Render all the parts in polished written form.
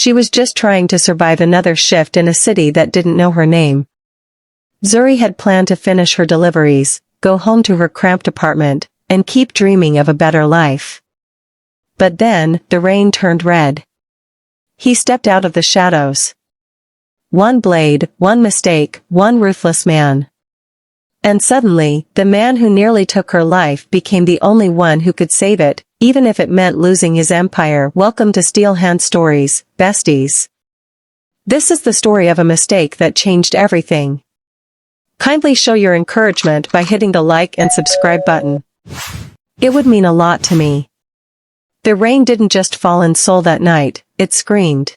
She was just trying to survive another shift in a city that didn't know her name. Zuri had planned to finish her deliveries, go home to her cramped apartment, and keep dreaming of a better life. But then, the rain turned red. He stepped out of the shadows. One blade, one mistake, one ruthless man. And suddenly, the man who nearly took her life became the only one who could save it, even if it meant losing his empire. Welcome to Steel Hand Stories, besties. This is the story of a mistake that changed everything. Kindly show your encouragement by hitting the like and subscribe button. It would mean a lot to me. The rain didn't just fall in Seoul that night, it screamed.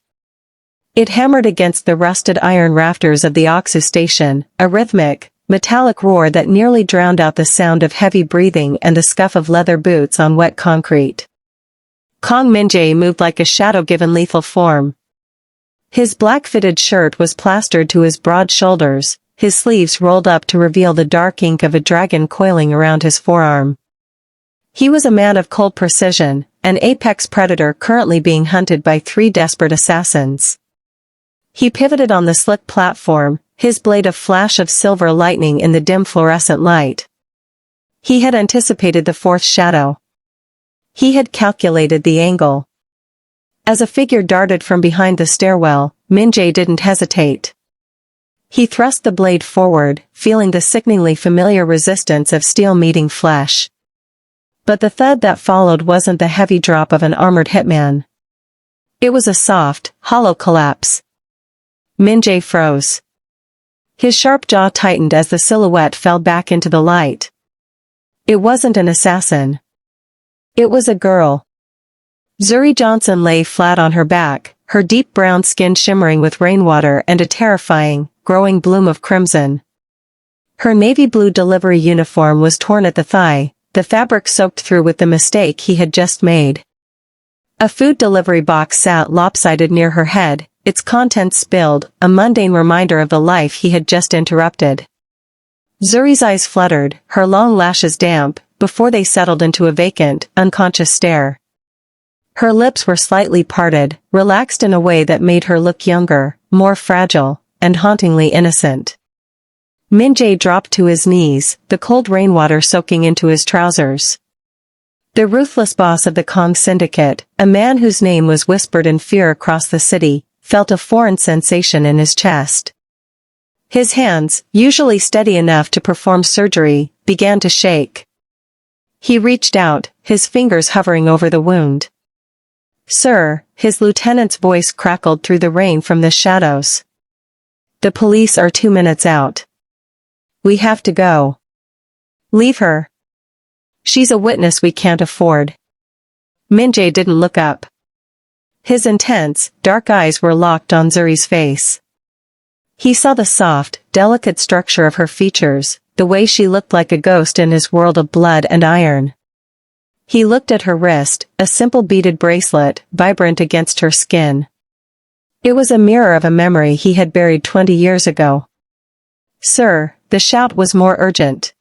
It hammered against the rusted iron rafters of the Oksu station, a rhythmic, metallic roar that nearly drowned out the sound of heavy breathing and the scuff of leather boots on wet concrete. Kang Min-Jae moved like a shadow given lethal form. His black fitted shirt was plastered to his broad shoulders, his sleeves rolled up to reveal the dark ink of a dragon coiling around his forearm. He was a man of cold precision, an apex predator currently being hunted by 3 desperate assassins. He pivoted on the slick platform, his blade a flash of silver lightning in the dim fluorescent light. He had anticipated the 4th shadow. He had calculated the angle. As a figure darted from behind the stairwell, Min-Jae didn't hesitate. He thrust the blade forward, feeling the sickeningly familiar resistance of steel meeting flesh. But the thud that followed wasn't the heavy drop of an armored hitman. It was a soft, hollow collapse. Min-Jae froze. His sharp jaw tightened as the silhouette fell back into the light. It wasn't an assassin. It was a girl. Zuri Johnson lay flat on her back, her deep brown skin shimmering with rainwater and a terrifying, growing bloom of crimson. Her navy blue delivery uniform was torn at the thigh, the fabric soaked through with the mistake he had just made. A food delivery box sat lopsided near her head, its contents spilled, a mundane reminder of the life he had just interrupted. Zuri's eyes fluttered, her long lashes damp, before they settled into a vacant, unconscious stare. Her lips were slightly parted, relaxed in a way that made her look younger, more fragile, and hauntingly innocent. Min-Jae dropped to his knees, the cold rainwater soaking into his trousers. The ruthless boss of the Kong Syndicate, a man whose name was whispered in fear across the city, felt a foreign sensation in his chest. His hands, usually steady enough to perform surgery, began to shake. He reached out, his fingers hovering over the wound. "Sir," his lieutenant's voice crackled through the rain from the shadows. "The police are 2 minutes out. We have to go." "Leave her. She's a witness we can't afford." Min-Jae didn't look up. His intense, dark eyes were locked on Zuri's face. He saw the soft, delicate structure of her features, the way she looked like a ghost in his world of blood and iron. He looked at her wrist, a simple beaded bracelet, vibrant against her skin. It was a mirror of a memory he had buried 20 years ago. "Sir," the shout was more urgent.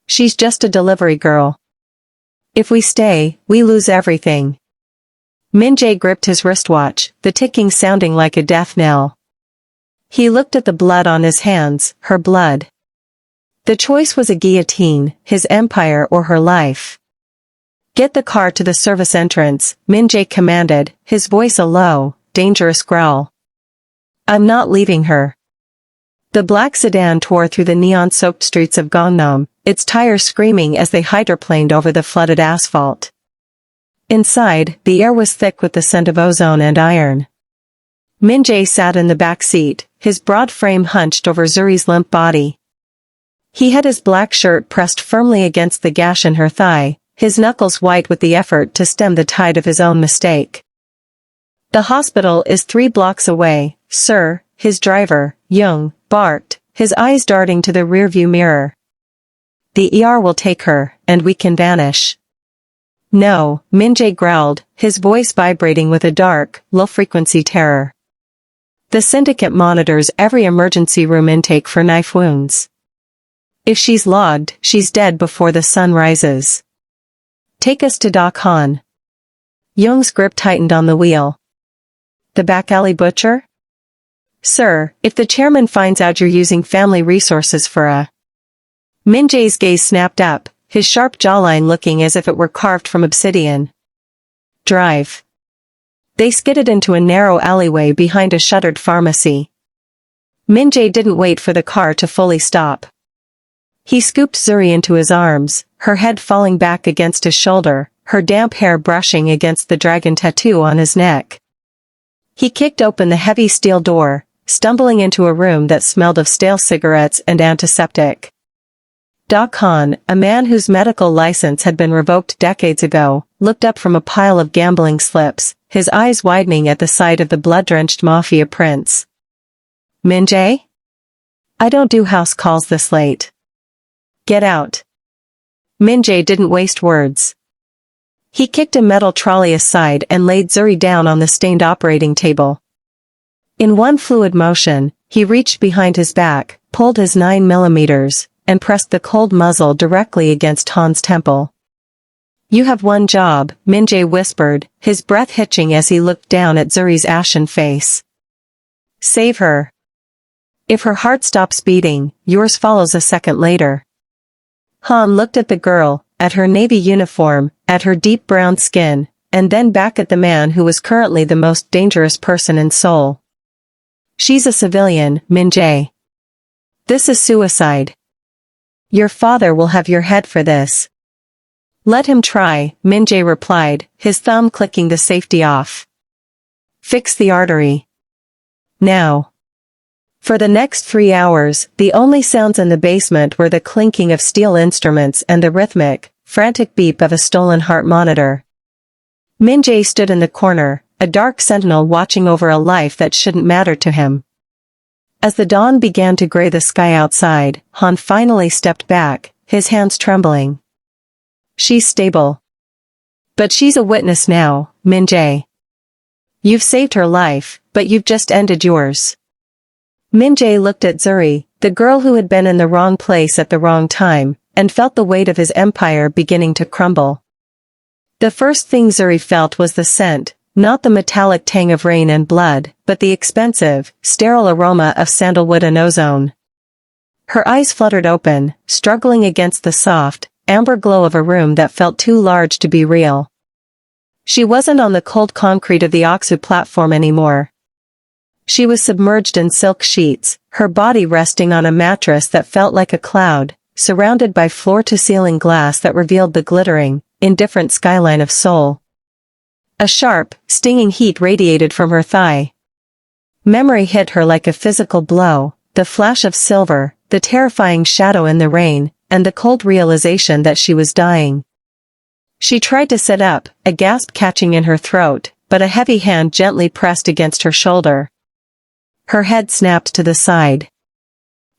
"She's just a delivery girl. If we stay, we lose everything." Min-Jae gripped his wristwatch, the ticking sounding like a death knell. He looked at the blood on his hands, her blood. The choice was a guillotine, his empire or her life. "Get the car to the service entrance," Min-Jae commanded, his voice a low, dangerous growl. "I'm not leaving her." The black sedan tore through the neon-soaked streets of Gangnam, its tires screaming as they hydroplaned over the flooded asphalt. Inside, the air was thick with the scent of ozone and iron. Min-Jae sat in the back seat, his broad frame hunched over Zuri's limp body. He had his black shirt pressed firmly against the gash in her thigh, his knuckles white with the effort to stem the tide of his own mistake. "The hospital is 3 blocks away, sir," his driver, Young, barked, his eyes darting to the rearview mirror. "The ER will take her, and we can vanish." "No," Min-Jae growled, his voice vibrating with a dark, low-frequency terror. "The syndicate monitors every emergency room intake for knife wounds. If she's logged, she's dead before the sun rises. Take us to Doc Han." Young's grip tightened on the wheel. The back alley butcher? Sir, if the chairman finds out you're using family resources for a... Min-Jae's gaze snapped up, his sharp jawline looking as if it were carved from obsidian. Drive. They skidded into a narrow alleyway behind a shuttered pharmacy. Min-Jae didn't wait for the car to fully stop. He scooped Zuri into his arms, her head falling back against his shoulder, her damp hair brushing against the dragon tattoo on his neck. He kicked open the heavy steel door, stumbling into a room that smelled of stale cigarettes and antiseptic. Doc Han, a man whose medical license had been revoked decades ago, looked up from a pile of gambling slips, his eyes widening at the sight of the blood-drenched mafia prince. Min-Jae? I don't do house calls this late. Get out. Min-Jae didn't waste words. He kicked a metal trolley aside and laid Zuri down on the stained operating table. In one fluid motion, he reached behind his back, pulled his 9mm, and pressed the cold muzzle directly against Han's temple. You have one job, Min-Jae whispered, his breath hitching as he looked down at Zuri's ashen face. Save her. If her heart stops beating, yours follows a second later. Han looked at the girl, at her navy uniform, at her deep brown skin, and then back at the man who was currently the most dangerous person in Seoul. She's a civilian, Min-Jae. This is suicide. Your father will have your head for this. Let him try, Min-Jae replied, his thumb clicking the safety off. Fix the artery. Now. For the next 3 hours, the only sounds in the basement were the clinking of steel instruments and the rhythmic, frantic beep of a stolen heart monitor. Min-Jae stood in the corner, a dark sentinel watching over a life that shouldn't matter to him. As the dawn began to gray the sky outside, Han finally stepped back, his hands trembling. She's stable. But she's a witness now, Min-Jae. You've saved her life, but you've just ended yours. Min-Jae looked at Zuri, the girl who had been in the wrong place at the wrong time, and felt the weight of his empire beginning to crumble. The first thing Zuri felt was the scent, not the metallic tang of rain and blood, but the expensive, sterile aroma of sandalwood and ozone. Her eyes fluttered open, struggling against the soft, amber glow of a room that felt too large to be real. She wasn't on the cold concrete of the Oksu platform anymore. She was submerged in silk sheets, her body resting on a mattress that felt like a cloud, surrounded by floor-to-ceiling glass that revealed the glittering, indifferent skyline of Seoul. A sharp, stinging heat radiated from her thigh. Memory hit her like a physical blow, the flash of silver, the terrifying shadow in the rain, and the cold realization that she was dying. She tried to sit up, a gasp catching in her throat, but a heavy hand gently pressed against her shoulder. Her head snapped to the side.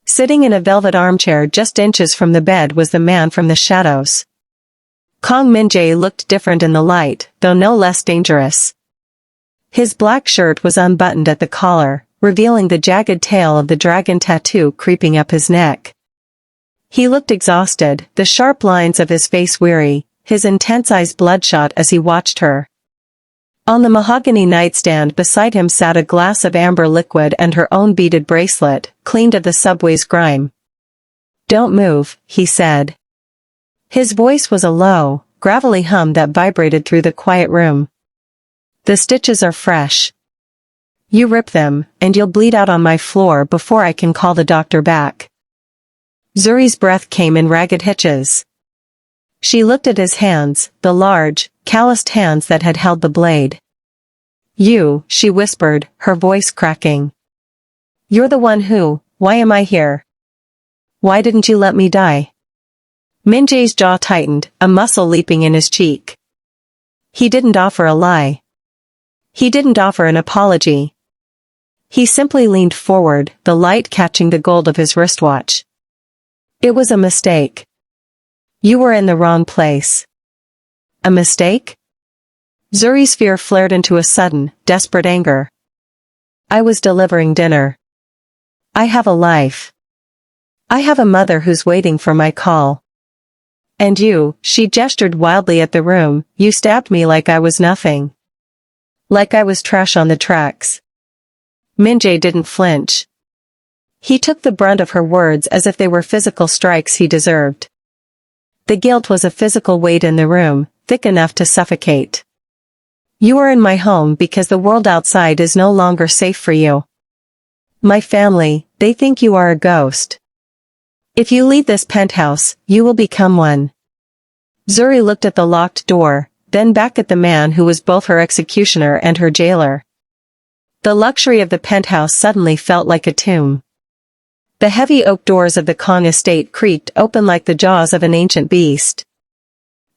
Sitting in a velvet armchair just inches from the bed was the man from the shadows. Kang Min-Jae looked different in the light, though no less dangerous. His black shirt was unbuttoned at the collar, revealing the jagged tail of the dragon tattoo creeping up his neck. He looked exhausted, the sharp lines of his face weary, his intense eyes bloodshot as he watched her. On the mahogany nightstand beside him sat a glass of amber liquid and her own beaded bracelet, cleaned of the subway's grime. Don't move, he said. His voice was a low, gravelly hum that vibrated through the quiet room. The stitches are fresh. You rip them, and you'll bleed out on my floor before I can call the doctor back. Zuri's breath came in ragged hitches. She looked at his hands, the large, calloused hands that had held the blade. You, she whispered, her voice cracking. You're the one who, why am I here? Why didn't you let me die? Min-Jae's jaw tightened, a muscle leaping in his cheek. He didn't offer a lie. He didn't offer an apology. He simply leaned forward, the light catching the gold of his wristwatch. It was a mistake. You were in the wrong place. A mistake? Zuri's fear flared into a sudden, desperate anger. I was delivering dinner. I have a life. I have a mother who's waiting for my call. And you, she gestured wildly at the room, you stabbed me like I was nothing. Like I was trash on the tracks. Min-Jae didn't flinch. He took the brunt of her words as if they were physical strikes he deserved. The guilt was a physical weight in the room, thick enough to suffocate. You are in my home because the world outside is no longer safe for you. My family, they think you are a ghost. If you leave this penthouse, you will become one. Zuri looked at the locked door, then back at the man who was both her executioner and her jailer. The luxury of the penthouse suddenly felt like a tomb. The heavy oak doors of the Kong estate creaked open like the jaws of an ancient beast.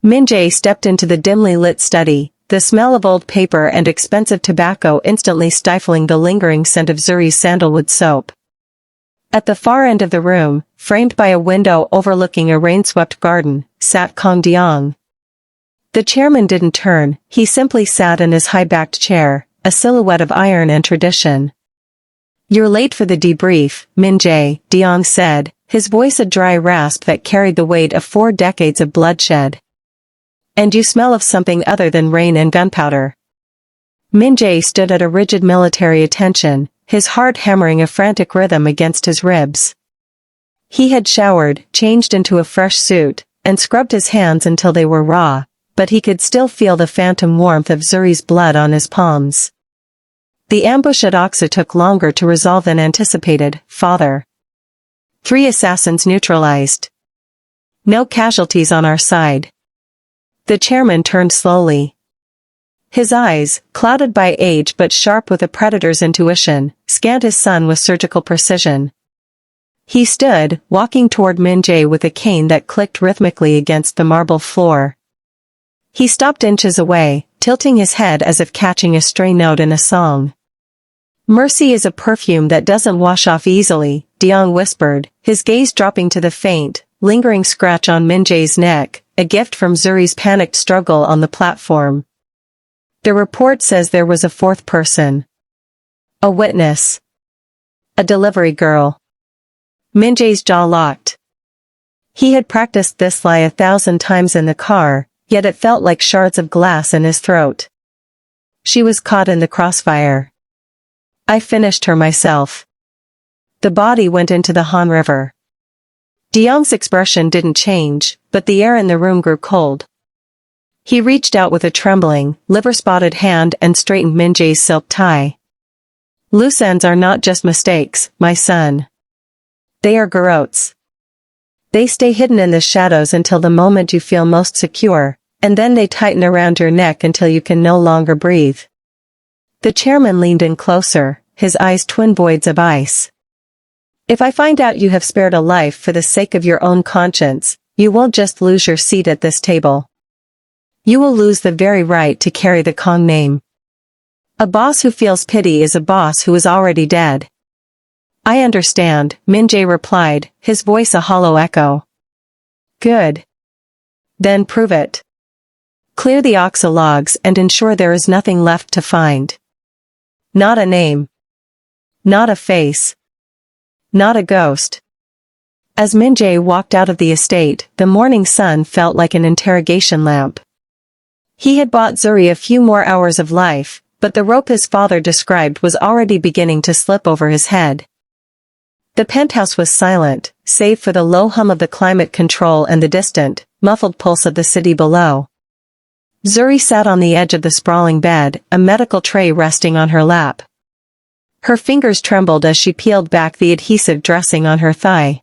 Min-Jae stepped into the dimly lit study, the smell of old paper and expensive tobacco instantly stifling the lingering scent of Zuri's sandalwood soap. At the far end of the room, framed by a window overlooking a rain-swept garden, sat Kong Deong. The chairman didn't turn, he simply sat in his high-backed chair, a silhouette of iron and tradition. You're late for the debrief, Min-Jae, Deong said, his voice a dry rasp that carried the weight of 4 decades of bloodshed. And you smell of something other than rain and gunpowder. Min-Jae stood at a rigid military attention, his heart hammering a frantic rhythm against his ribs. He had showered, changed into a fresh suit, and scrubbed his hands until they were raw, but he could still feel the phantom warmth of Zuri's blood on his palms. The ambush at Oksa took longer to resolve than anticipated, father. 3 assassins neutralized. No casualties on our side. The chairman turned slowly. His eyes, clouded by age but sharp with a predator's intuition, scanned his son with surgical precision. He stood, walking toward Min-Jae with a cane that clicked rhythmically against the marble floor. He stopped inches away, tilting his head as if catching a stray note in a song. Mercy is a perfume that doesn't wash off easily, Deong whispered, his gaze dropping to the faint, lingering scratch on Min-Jae's neck, a gift from Zuri's panicked struggle on the platform. The report says there was a 4th person. A witness. A delivery girl. Min-Jae's jaw locked. He had practiced this lie 1,000 times in the car, yet it felt like shards of glass in his throat. She was caught in the crossfire. I finished her myself. The body went into the Han River. Deong's expression didn't change, but the air in the room grew cold. He reached out with a trembling, liver-spotted hand and straightened Min-Jae's silk tie. Loose ends are not just mistakes, my son. They are garrotes. They stay hidden in the shadows until the moment you feel most secure, and then they tighten around your neck until you can no longer breathe. The chairman leaned in closer, his eyes twin voids of ice. If I find out you have spared a life for the sake of your own conscience, you won't just lose your seat at this table. You will lose the very right to carry the Kong name. A boss who feels pity is a boss who is already dead. I understand, Min-Jae replied, his voice a hollow echo. Good. Then prove it. Clear the Oksa logs and ensure there is nothing left to find. Not a name. Not a face. Not a ghost. As Min-Jae walked out of the estate, the morning sun felt like an interrogation lamp. He had bought Zuri a few more hours of life, but the rope his father described was already beginning to slip over his head. The penthouse was silent, save for the low hum of the climate control and the distant, muffled pulse of the city below. Zuri sat on the edge of the sprawling bed, a medical tray resting on her lap. Her fingers trembled as she peeled back the adhesive dressing on her thigh.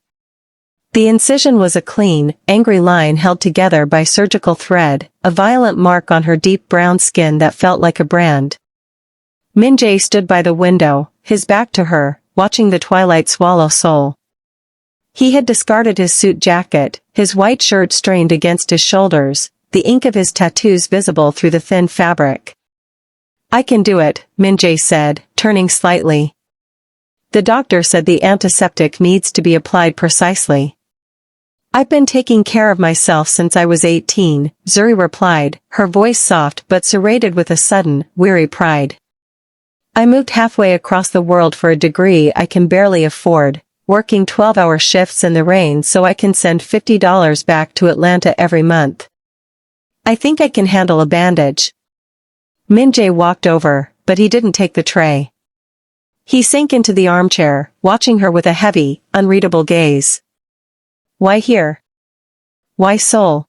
The incision was a clean, angry line held together by surgical thread, a violent mark on her deep brown skin that felt like a brand. Min-Jae stood by the window, his back to her, watching the twilight swallow Seoul. He had discarded his suit jacket, his white shirt strained against his shoulders, the ink of his tattoos visible through the thin fabric. I can do it, Min-Jae said, turning slightly. The doctor said the antiseptic needs to be applied precisely. I've been taking care of myself since I was 18, Zuri replied, her voice soft but serrated with a sudden, weary pride. I moved halfway across the world for a degree I can barely afford, working 12-hour shifts in the rain so I can send $50 back to Atlanta every month. I think I can handle a bandage. Min-Jae walked over, but he didn't take the tray. He sank into the armchair, watching her with a heavy, unreadable gaze. Why here? Why Seoul?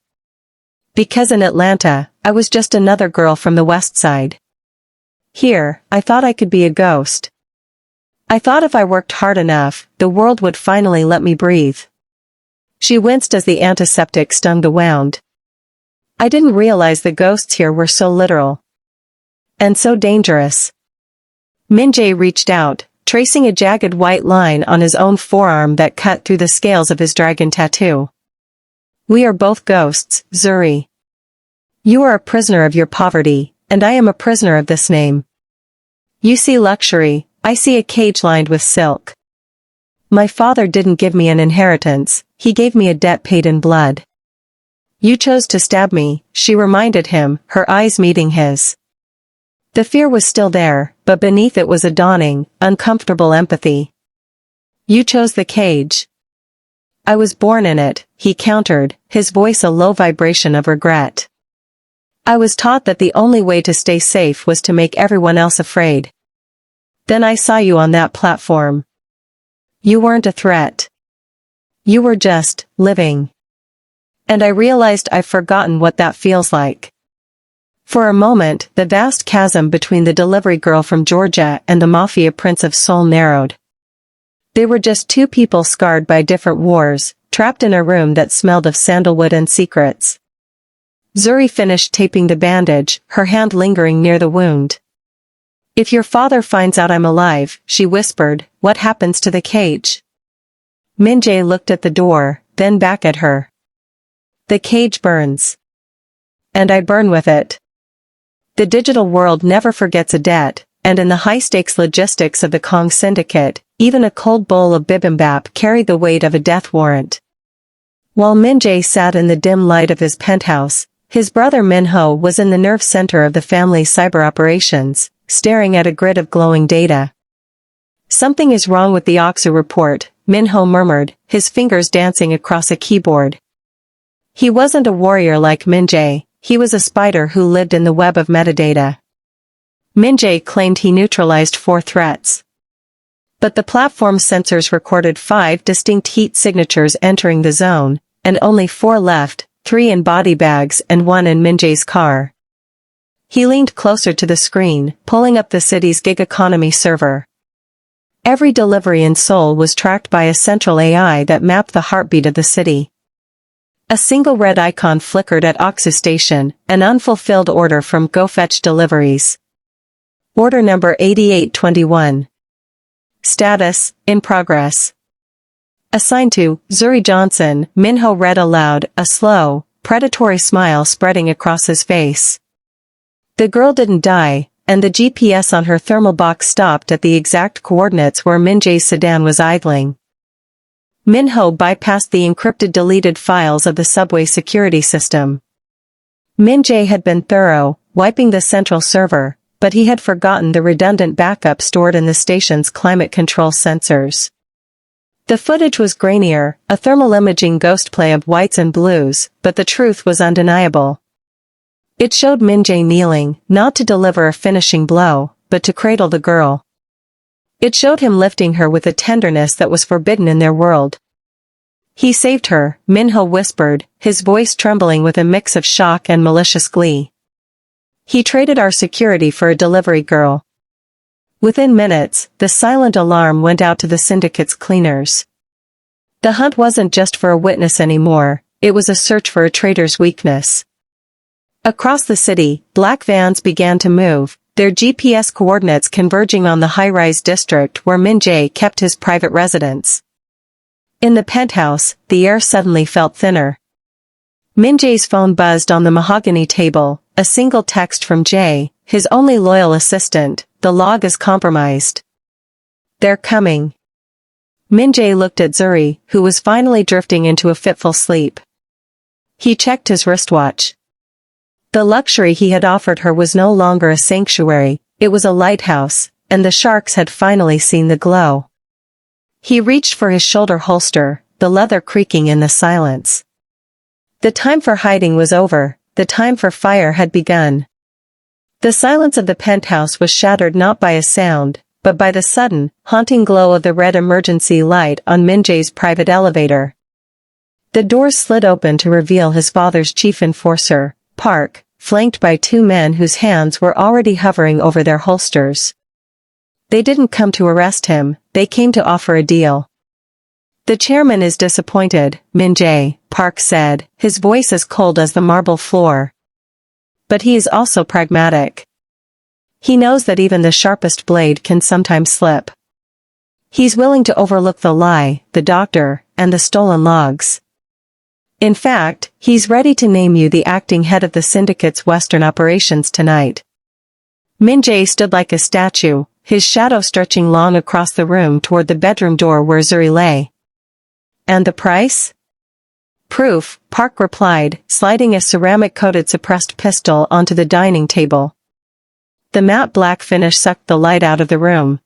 Because in Atlanta, I was just another girl from the west side. Here, I thought I could be a ghost. I thought if I worked hard enough, the world would finally let me breathe. She winced as the antiseptic stung the wound. I didn't realize the ghosts here were so literal. And so dangerous. Min-Jae reached out, tracing a jagged white line on his own forearm that cut through the scales of his dragon tattoo. We are both ghosts, Zuri. You are a prisoner of your poverty, and I am a prisoner of this name. You see luxury, I see a cage lined with silk. My father didn't give me an inheritance, he gave me a debt paid in blood. You chose to stab me, she reminded him, her eyes meeting his. The fear was still there, but beneath it was a dawning, uncomfortable empathy. You chose the cage. I was born in it, he countered, his voice a low vibration of regret. I was taught that the only way to stay safe was to make everyone else afraid. Then I saw you on that platform. You weren't a threat. You were just, living. And I realized I've forgotten what that feels like. For a moment, the vast chasm between the delivery girl from Georgia and the mafia prince of Seoul narrowed. They were just two people scarred by different wars, trapped in a room that smelled of sandalwood and secrets. Zuri finished taping the bandage, her hand lingering near the wound. If your father finds out I'm alive, she whispered, what happens to the cage? Min-Jae looked at the door, then back at her. The cage burns. And I burn with it. The digital world never forgets a debt, and in the high-stakes logistics of the Kong Syndicate, even a cold bowl of bibimbap carried the weight of a death warrant. While Min-Jae sat in the dim light of his penthouse, his brother Min-Ho was in the nerve center of the family's cyber operations, staring at a grid of glowing data. Something is wrong with the Oksu report, Min-Ho murmured, his fingers dancing across a keyboard. He wasn't a warrior like Min-Jae, he was a spider who lived in the web of metadata. Min-Jae claimed he neutralized 4 threats. But the platform's sensors recorded 5 distinct heat signatures entering the zone, and only 4 left, 3 in body bags and 1 in Min-Jae's car. He leaned closer to the screen, pulling up the city's gig economy server. Every delivery in Seoul was tracked by a central AI that mapped the heartbeat of the city. A single red icon flickered at Oksu Station, an unfulfilled order from Go Fetch Deliveries. Order number 8821. Status, in progress. Assigned to, Zuri Johnson, Min-Ho read aloud, a slow, predatory smile spreading across his face. The girl didn't die, and the GPS on her thermal box stopped at the exact coordinates where Min-Jae's sedan was idling. Min-Ho bypassed the encrypted deleted files of the subway security system. Min-Jae had been thorough, wiping the central server, but he had forgotten the redundant backup stored in the station's climate control sensors. The footage was grainier, a thermal imaging ghost play of whites and blues, but the truth was undeniable. It showed Min-Jae kneeling, not to deliver a finishing blow, but to cradle the girl. It showed him lifting her with a tenderness that was forbidden in their world. He saved her, Min-Ho whispered, his voice trembling with a mix of shock and malicious glee. He traded our security for a delivery girl. Within minutes, the silent alarm went out to the syndicate's cleaners. The hunt wasn't just for a witness anymore, it was a search for a traitor's weakness. Across the city, black vans began to move, their GPS coordinates converging on the high-rise district where Min-Jae kept his private residence. In the penthouse, the air suddenly felt thinner. Min-Jae's phone buzzed on the mahogany table, a single text from Jae, his only loyal assistant, the log is compromised. They're coming. Min-Jae looked at Zuri, who was finally drifting into a fitful sleep. He checked his wristwatch. The luxury he had offered her was no longer a sanctuary, it was a lighthouse, and the sharks had finally seen the glow. He reached for his shoulder holster, the leather creaking in the silence. The time for hiding was over, the time for fire had begun. The silence of the penthouse was shattered not by a sound, but by the sudden, haunting glow of the red emergency light on Min-Jae's private elevator. The doors slid open to reveal his father's chief enforcer, Park, flanked by two men whose hands were already hovering over their holsters. They didn't come to arrest him, they came to offer a deal. The chairman is disappointed, Min-Jae, Park said, his voice as cold as the marble floor. But he is also pragmatic. He knows that even the sharpest blade can sometimes slip. He's willing to overlook the lie, the doctor, and the stolen logs. In fact, he's ready to name you the acting head of the syndicate's Western operations tonight. Min-Jae stood like a statue, his shadow stretching long across the room toward the bedroom door where Zuri lay. And the price? Proof, Park replied, sliding a ceramic-coated suppressed pistol onto the dining table. The matte black finish sucked the light out of the room.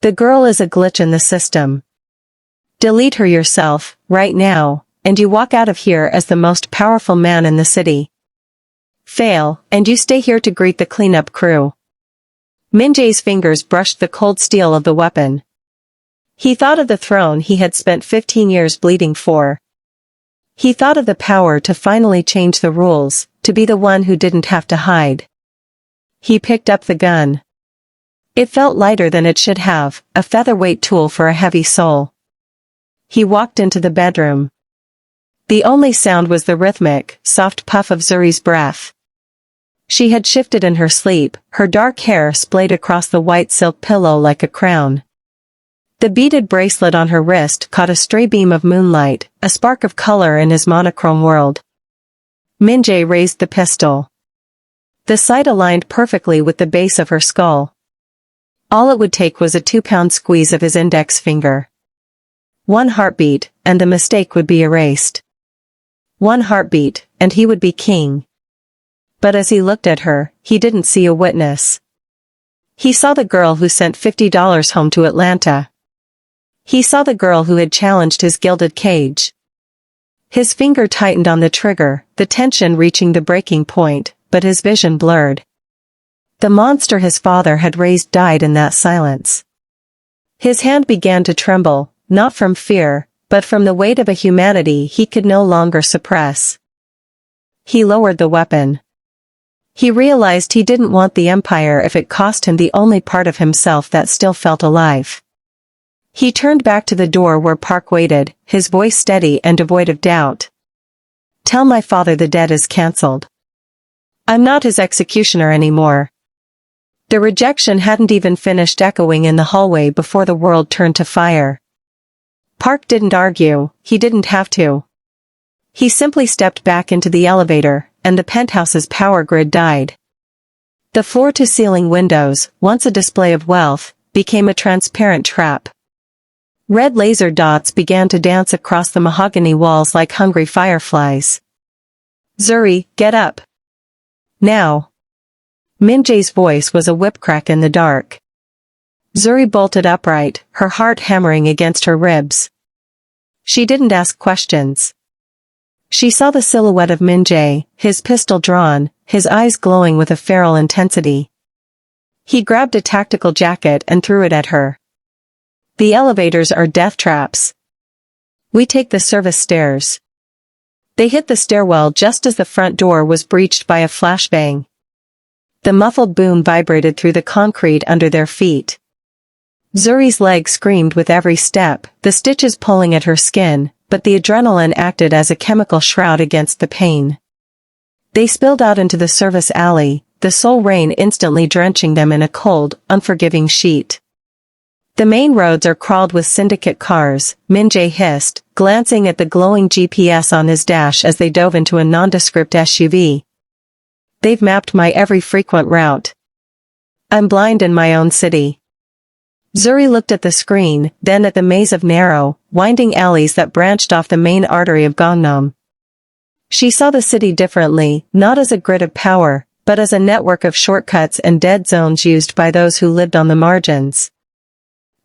The girl is a glitch in the system. Delete her yourself, right now, and you walk out of here as the most powerful man in the city. Fail, and you stay here to greet the cleanup crew. Min-Jae's fingers brushed the cold steel of the weapon. He thought of the throne he had spent 15 years bleeding for. He thought of the power to finally change the rules, to be the one who didn't have to hide. He picked up the gun. It felt lighter than it should have, a featherweight tool for a heavy soul. He walked into the bedroom. The only sound was the rhythmic, soft puff of Zuri's breath. She had shifted in her sleep, her dark hair splayed across the white silk pillow like a crown. The beaded bracelet on her wrist caught a stray beam of moonlight, a spark of color in his monochrome world. Min-Jae raised the pistol. The sight aligned perfectly with the base of her skull. All it would take was a 2-pound squeeze of his index finger. One heartbeat, and the mistake would be erased. One heartbeat, and he would be king. But as he looked at her, he didn't see a witness. He saw the girl who sent $50 home to Atlanta. He saw the girl who had challenged his gilded cage. His finger tightened on the trigger, the tension reaching the breaking point, but his vision blurred. The monster his father had raised died in that silence. His hand began to tremble, not from fear, but from the weight of a humanity he could no longer suppress. He lowered the weapon. He realized he didn't want the empire if it cost him the only part of himself that still felt alive. He turned back to the door where Park waited, his voice steady and devoid of doubt. Tell my father the debt is cancelled. I'm not his executioner anymore. The rejection hadn't even finished echoing in the hallway before the world turned to fire. Park didn't argue, he didn't have to. He simply stepped back into the elevator, and the penthouse's power grid died. The floor-to-ceiling windows, once a display of wealth, became a transparent trap. Red laser dots began to dance across the mahogany walls like hungry fireflies. Zuri, get up. Now. Min-Jae's voice was a whipcrack in the dark. Zuri bolted upright, her heart hammering against her ribs. She didn't ask questions. She saw the silhouette of Min-Jae, his pistol drawn, his eyes glowing with a feral intensity. He grabbed a tactical jacket and threw it at her. The elevators are death traps. We take the service stairs. They hit the stairwell just as the front door was breached by a flashbang. The muffled boom vibrated through the concrete under their feet. Zuri's leg screamed with every step, the stitches pulling at her skin, but the adrenaline acted as a chemical shroud against the pain. They spilled out into the service alley, the Seoul rain instantly drenching them in a cold, unforgiving sheet. The main roads are crawled with syndicate cars, Min-Jae hissed, glancing at the glowing GPS on his dash as they dove into a nondescript SUV. They've mapped my every frequent route. I'm blind in my own city. Zuri looked at the screen, then at the maze of narrow, winding alleys that branched off the main artery of Gangnam. She saw the city differently, not as a grid of power, but as a network of shortcuts and dead zones used by those who lived on the margins.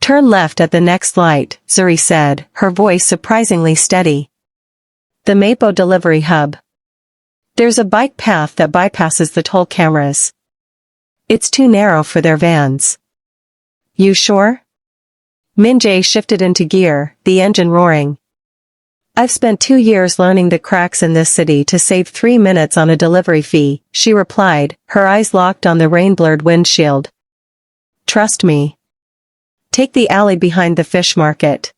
Turn left at the next light, Zuri said, her voice surprisingly steady. The Mapo delivery hub. There's a bike path that bypasses the toll cameras. It's too narrow for their vans. You sure? Min-Jae shifted into gear, the engine roaring. I've spent 2 years learning the cracks in this city to save 3 minutes on a delivery fee, she replied, her eyes locked on the rain-blurred windshield. Trust me. Take the alley behind the fish market.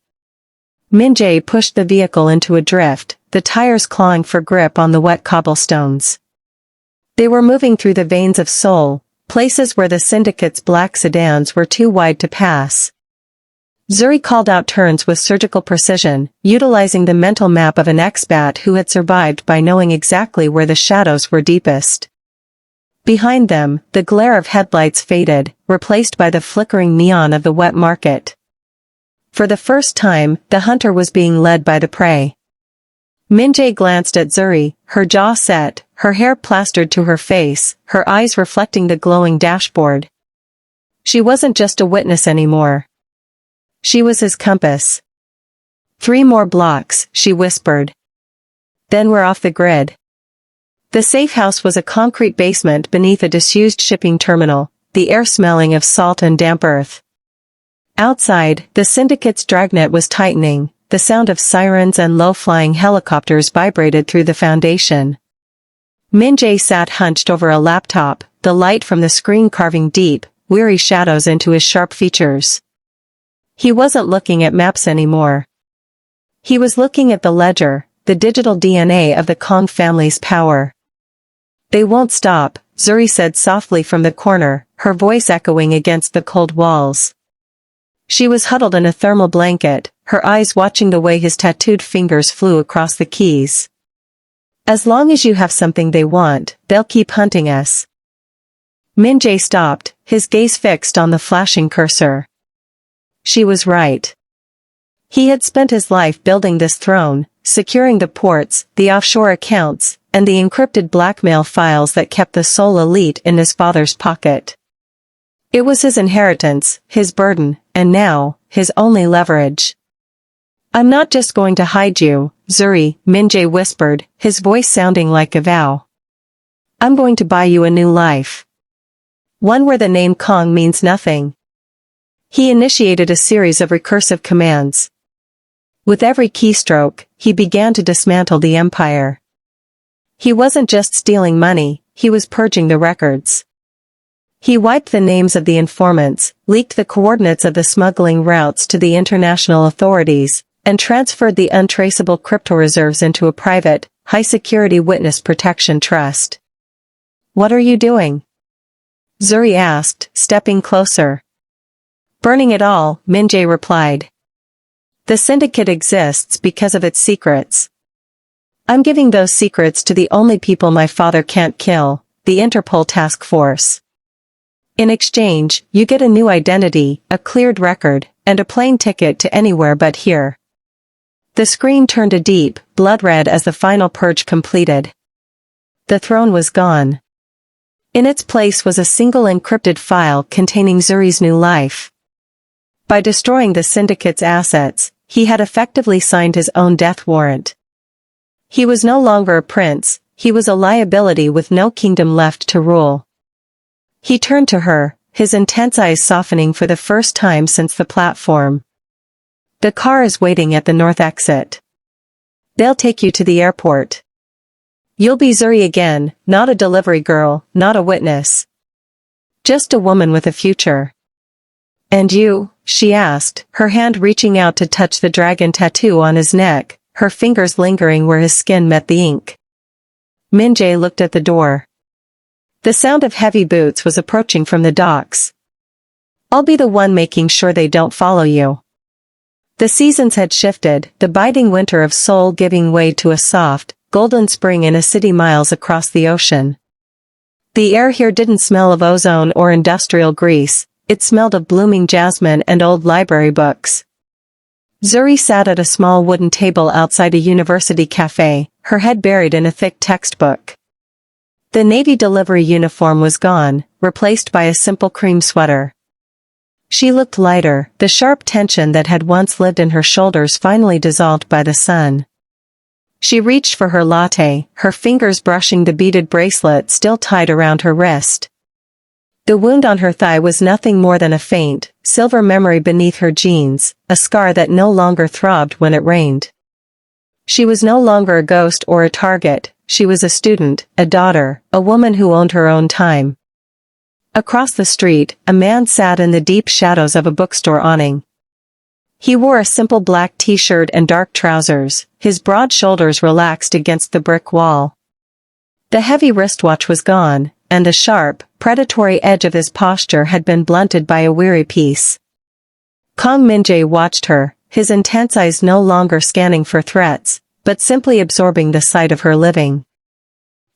Min-Jae pushed the vehicle into a drift, the tires clawing for grip on the wet cobblestones. They were moving through the veins of Seoul, places where the syndicate's black sedans were too wide to pass. Zuri called out turns with surgical precision, utilizing the mental map of an expat who had survived by knowing exactly where the shadows were deepest. Behind them, the glare of headlights faded, replaced by the flickering neon of the wet market. For the first time, the hunter was being led by the prey. Min-Jae glanced at Zuri, her jaw set, her hair plastered to her face, her eyes reflecting the glowing dashboard. She wasn't just a witness anymore. She was his compass. 3 more blocks, she whispered. Then we're off the grid. The safe house was a concrete basement beneath a disused shipping terminal, the air smelling of salt and damp earth. Outside, the syndicate's dragnet was tightening, the sound of sirens and low-flying helicopters vibrated through the foundation. Min-Jae sat hunched over a laptop, the light from the screen carving deep, weary shadows into his sharp features. He wasn't looking at maps anymore. He was looking at the ledger, the digital DNA of the Kong family's power. They won't stop, Zuri said softly from the corner, her voice echoing against the cold walls. She was huddled in a thermal blanket, her eyes watching the way his tattooed fingers flew across the keys. As long as you have something they want, they'll keep hunting us. Min-Jae stopped, his gaze fixed on the flashing cursor. She was right. He had spent his life building this throne, securing the ports, the offshore accounts, and the encrypted blackmail files that kept the Seoul elite in his father's pocket. It was his inheritance, his burden, and now, his only leverage. I'm not just going to hide you, Zuri, Min-Jae whispered, his voice sounding like a vow. I'm going to buy you a new life. One where the name Kong means nothing. He initiated a series of recursive commands. With every keystroke, he began to dismantle the empire. He wasn't just stealing money, he was purging the records. He wiped the names of the informants, leaked the coordinates of the smuggling routes to the international authorities, and transferred the untraceable crypto reserves into a private, high-security witness protection trust. What are you doing? Zuri asked, stepping closer. Burning it all, Min-Jae replied. The syndicate exists because of its secrets. I'm giving those secrets to the only people my father can't kill, the Interpol task force. In exchange, you get a new identity, a cleared record, and a plane ticket to anywhere but here. The screen turned a deep, blood red as the final purge completed. The throne was gone. In its place was a single encrypted file containing Zuri's new life. By destroying the syndicate's assets, he had effectively signed his own death warrant. He was no longer a prince, he was a liability with no kingdom left to rule. He turned to her, his intense eyes softening for the first time since the platform. The car is waiting at the north exit. They'll take you to the airport. You'll be Zuri again, not a delivery girl, not a witness. Just a woman with a future. And you? She asked, her hand reaching out to touch the dragon tattoo on his neck, her fingers lingering where his skin met the ink. Min-Jae looked at the door. The sound of heavy boots was approaching from the docks. I'll be the one making sure they don't follow you. The seasons had shifted, the biting winter of Seoul giving way to a soft, golden spring in a city miles across the ocean. The air here didn't smell of ozone or industrial grease, it smelled of blooming jasmine and old library books. Zuri sat at a small wooden table outside a university cafe, her head buried in a thick textbook. The Navy delivery uniform was gone, replaced by a simple cream sweater. She looked lighter, the sharp tension that had once lived in her shoulders finally dissolved by the sun. She reached for her latte, her fingers brushing the beaded bracelet still tied around her wrist. The wound on her thigh was nothing more than a faint, silver memory beneath her jeans, a scar that no longer throbbed when it rained. She was no longer a ghost or a target, she was a student, a daughter, a woman who owned her own time. Across the street, a man sat in the deep shadows of a bookstore awning. He wore a simple black t-shirt and dark trousers, his broad shoulders relaxed against the brick wall. The heavy wristwatch was gone, and the sharp, predatory edge of his posture had been blunted by a weary peace. Kang Min-Jae watched her, his intense eyes no longer scanning for threats, but simply absorbing the sight of her living.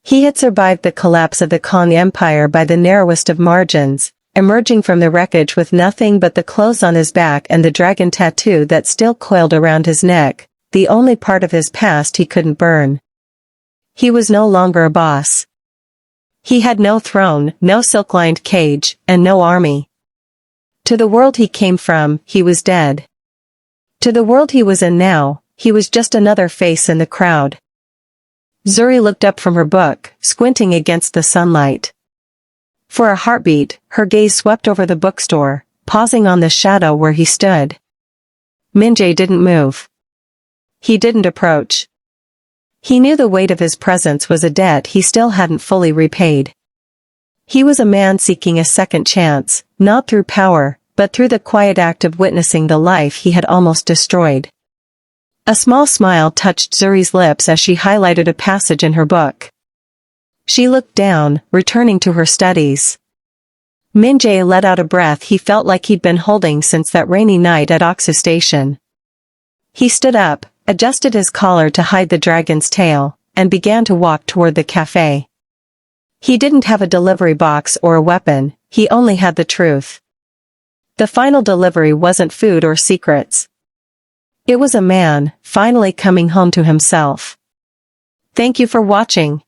He had survived the collapse of the Kong Empire by the narrowest of margins, emerging from the wreckage with nothing but the clothes on his back and the dragon tattoo that still coiled around his neck, the only part of his past he couldn't burn. He was no longer a boss. He had no throne, no silk-lined cage, and no army. To the world he came from, he was dead. To the world he was in now, he was just another face in the crowd. Zuri looked up from her book, squinting against the sunlight. For a heartbeat, her gaze swept over the bookstore, pausing on the shadow where he stood. Min-Jae didn't move. He didn't approach. He knew the weight of his presence was a debt he still hadn't fully repaid. He was a man seeking a second chance, not through power, but through the quiet act of witnessing the life he had almost destroyed. A small smile touched Zuri's lips as she highlighted a passage in her book. She looked down, returning to her studies. Min-Jae let out a breath he felt like he'd been holding since that rainy night at Oksu Station. He stood up, adjusted his collar to hide the dragon's tail, and began to walk toward the cafe. He didn't have a delivery box or a weapon, he only had the truth. The final delivery wasn't food or secrets. It was a man, finally coming home to himself. Thank you for watching.